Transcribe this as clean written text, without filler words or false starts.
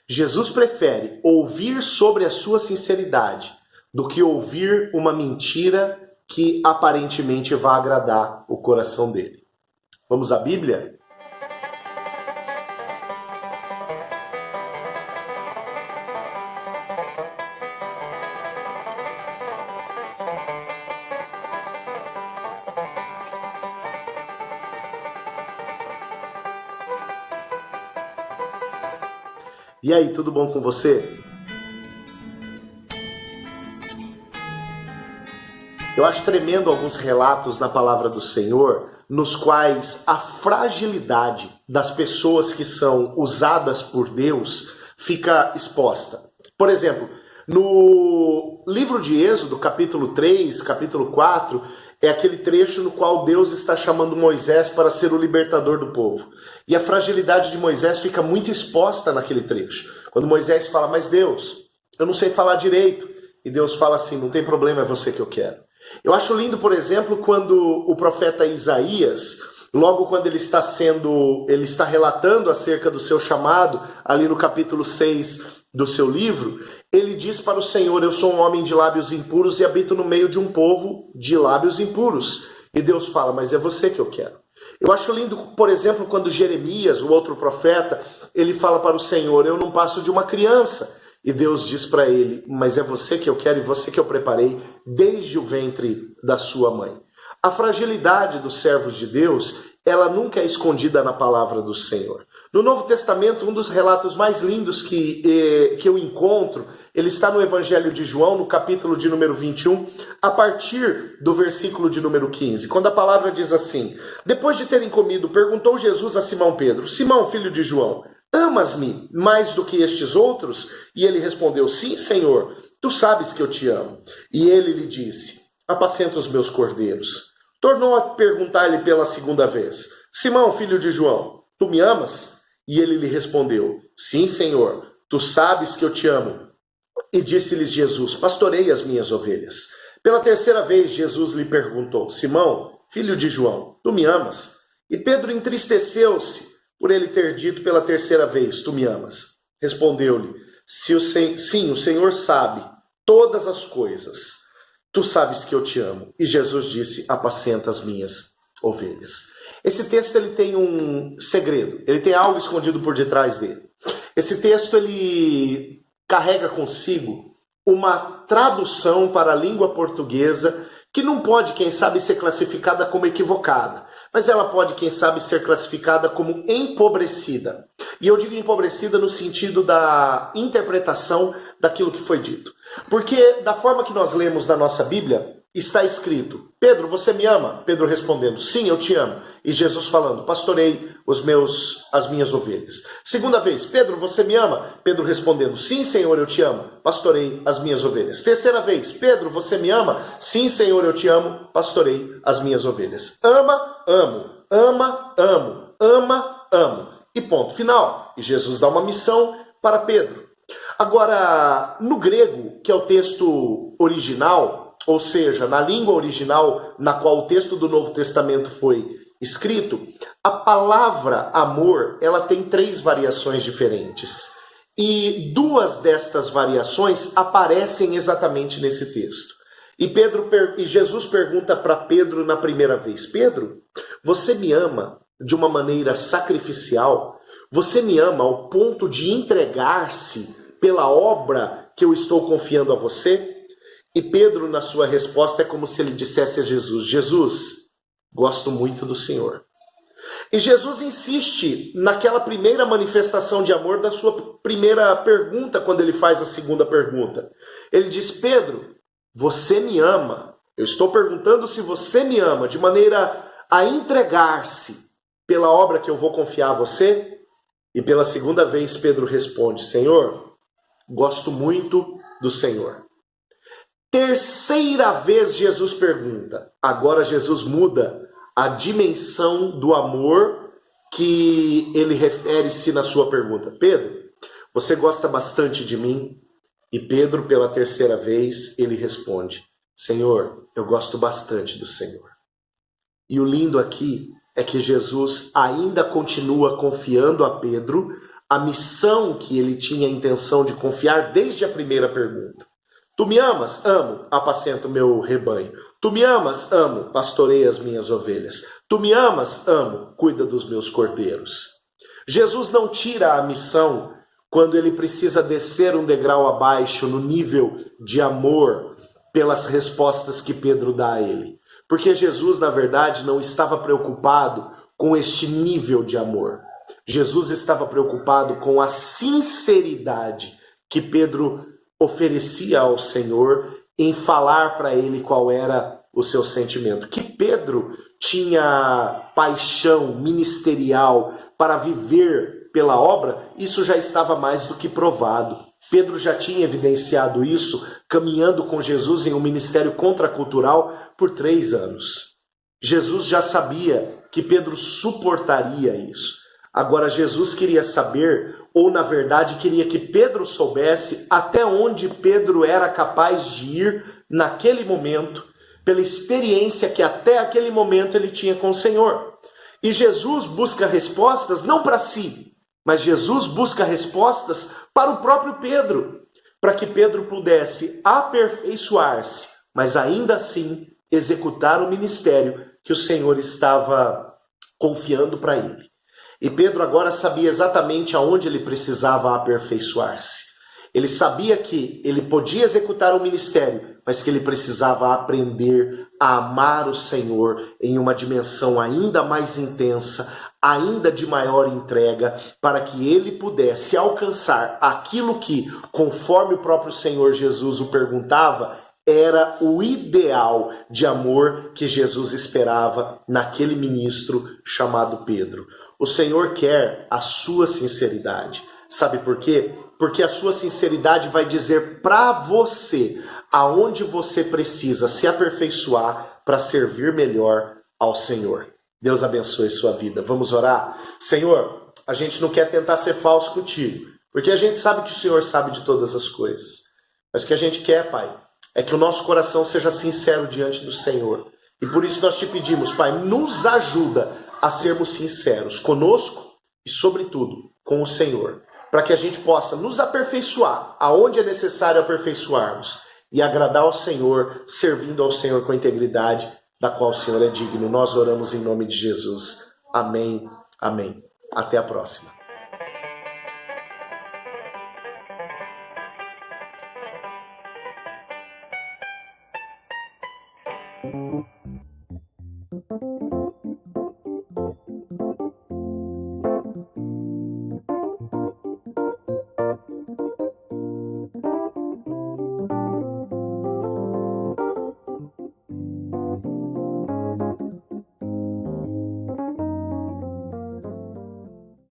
Jesus prefere ouvir sobre a sua sinceridade do que ouvir uma mentira que aparentemente vai agradar o coração dele. Vamos à Bíblia? E aí, tudo bom com você? Eu acho tremendo alguns relatos na palavra do Senhor, nos quais a fragilidade das pessoas que são usadas por Deus fica exposta. Por exemplo, no livro de Êxodo, capítulo 3, capítulo 4, é aquele trecho no qual Deus está chamando Moisés para ser o libertador do povo. E a fragilidade de Moisés fica muito exposta naquele trecho. Quando Moisés fala, mas Deus, eu não sei falar direito. E Deus fala assim, não tem problema, é você que eu quero. Eu acho lindo, por exemplo, quando o profeta Isaías, logo quando ele está relatando acerca do seu chamado, ali no capítulo 6 do seu livro, ele diz para o Senhor, eu sou um homem de lábios impuros e habito no meio de um povo de lábios impuros. E Deus fala, mas é você que eu quero. Eu acho lindo, por exemplo, quando Jeremias, o outro profeta, ele fala para o Senhor, eu não passo de uma criança. E Deus diz para ele, mas é você que eu quero e você que eu preparei desde o ventre da sua mãe. A fragilidade dos servos de Deus, ela nunca é escondida na palavra do Senhor. No Novo Testamento, um dos relatos mais lindos que eu encontro, ele está no Evangelho de João, no capítulo de número 21, a partir do versículo de número 15, quando a palavra diz assim, depois de terem comido, perguntou Jesus a Simão Pedro, Simão, filho de João, amas-me mais do que estes outros? E ele respondeu, sim, Senhor, tu sabes que eu te amo. E ele lhe disse, apacenta os meus cordeiros. Tornou a perguntar-lhe pela segunda vez, Simão, filho de João, tu me amas? E ele lhe respondeu, sim, Senhor, tu sabes que eu te amo. E disse-lhes Jesus, pastorei as minhas ovelhas. Pela terceira vez, Jesus lhe perguntou, Simão, filho de João, tu me amas? E Pedro entristeceu-se por ele ter dito pela terceira vez, tu me amas. Respondeu-lhe, sim, o Senhor sabe todas as coisas. Tu sabes que eu te amo. E Jesus disse, apacenta as minhas ovelhas. Esse texto ele tem um segredo, ele tem algo escondido por detrás dele. Esse texto ele carrega consigo uma tradução para a língua portuguesa que não pode, quem sabe, ser classificada como equivocada, mas ela pode, quem sabe, ser classificada como empobrecida. E eu digo empobrecida no sentido da interpretação daquilo que foi dito. Porque da forma que nós lemos na nossa Bíblia, está escrito, Pedro, você me ama? Pedro respondendo, sim, eu te amo. E Jesus falando, pastorei as minhas ovelhas. Segunda vez, Pedro, você me ama? Pedro respondendo, sim, Senhor, eu te amo, pastorei as minhas ovelhas. Terceira vez, Pedro, você me ama? Sim, Senhor, eu te amo, pastorei as minhas ovelhas. Ama, amo, ama, amo, ama, amo. E ponto final. E Jesus dá uma missão para Pedro. Agora, no grego, que é o texto original, ou seja, na língua original na qual o texto do Novo Testamento foi escrito, a palavra amor, ela tem 3 variações diferentes. E 2 destas variações aparecem exatamente nesse texto. E Jesus pergunta para Pedro na primeira vez, Pedro, você me ama de uma maneira sacrificial? Você me ama ao ponto de entregar-se pela obra que eu estou confiando a você? E Pedro, na sua resposta, é como se ele dissesse a Jesus, Jesus, gosto muito do Senhor. E Jesus insiste naquela primeira manifestação de amor da sua primeira pergunta, quando ele faz a segunda pergunta. Ele diz, Pedro, você me ama? Eu estou perguntando se você me ama, de maneira a entregar-se pela obra que eu vou confiar a você? E pela segunda vez Pedro responde, Senhor, gosto muito do Senhor. Terceira vez Jesus pergunta. Agora Jesus muda a dimensão do amor que ele refere-se na sua pergunta. Pedro, você gosta bastante de mim? E Pedro, pela terceira vez, ele responde, Senhor, eu gosto bastante do Senhor. E o lindo aqui é que Jesus ainda continua confiando a Pedro a missão que ele tinha a intenção de confiar desde a primeira pergunta. Tu me amas? Amo, apacento meu rebanho. Tu me amas? Amo, pastorei as minhas ovelhas. Tu me amas? Amo, cuida dos meus cordeiros. Jesus não tira a missão quando ele precisa descer um degrau abaixo no nível de amor pelas respostas que Pedro dá a ele. Porque Jesus, na verdade, não estava preocupado com este nível de amor. Jesus estava preocupado com a sinceridade que Pedro oferecia ao Senhor em falar para ele qual era o seu sentimento. Que Pedro tinha paixão ministerial para viver pela obra, isso já estava mais do que provado. Pedro já tinha evidenciado isso caminhando com Jesus em um ministério contracultural por 3 anos. Jesus já sabia que Pedro suportaria isso. Agora Jesus queria saber, ou na verdade queria que Pedro soubesse até onde Pedro era capaz de ir naquele momento, pela experiência que até aquele momento ele tinha com o Senhor. E Jesus busca respostas não para si, mas Jesus busca respostas para o próprio Pedro, para que Pedro pudesse aperfeiçoar-se, mas ainda assim executar o ministério que o Senhor estava confiando para ele. E Pedro agora sabia exatamente aonde ele precisava aperfeiçoar-se. Ele sabia que ele podia executar o ministério, mas que ele precisava aprender a amar o Senhor em uma dimensão ainda mais intensa, ainda de maior entrega, para que ele pudesse alcançar aquilo que, conforme o próprio Senhor Jesus o perguntava, era o ideal de amor que Jesus esperava naquele ministro chamado Pedro. O Senhor quer a sua sinceridade. Sabe por quê? Porque a sua sinceridade vai dizer para você aonde você precisa se aperfeiçoar para servir melhor ao Senhor. Deus abençoe sua vida. Vamos orar? Senhor, a gente não quer tentar ser falso contigo, porque a gente sabe que o Senhor sabe de todas as coisas. Mas o que a gente quer, Pai, é que o nosso coração seja sincero diante do Senhor. E por isso nós te pedimos, Pai, nos ajuda a sermos sinceros conosco e, sobretudo, com o Senhor, para que a gente possa nos aperfeiçoar aonde é necessário aperfeiçoarmos e agradar ao Senhor, servindo ao Senhor com a integridade da qual o Senhor é digno. Nós oramos em nome de Jesus. Amém. Amém. Até a próxima.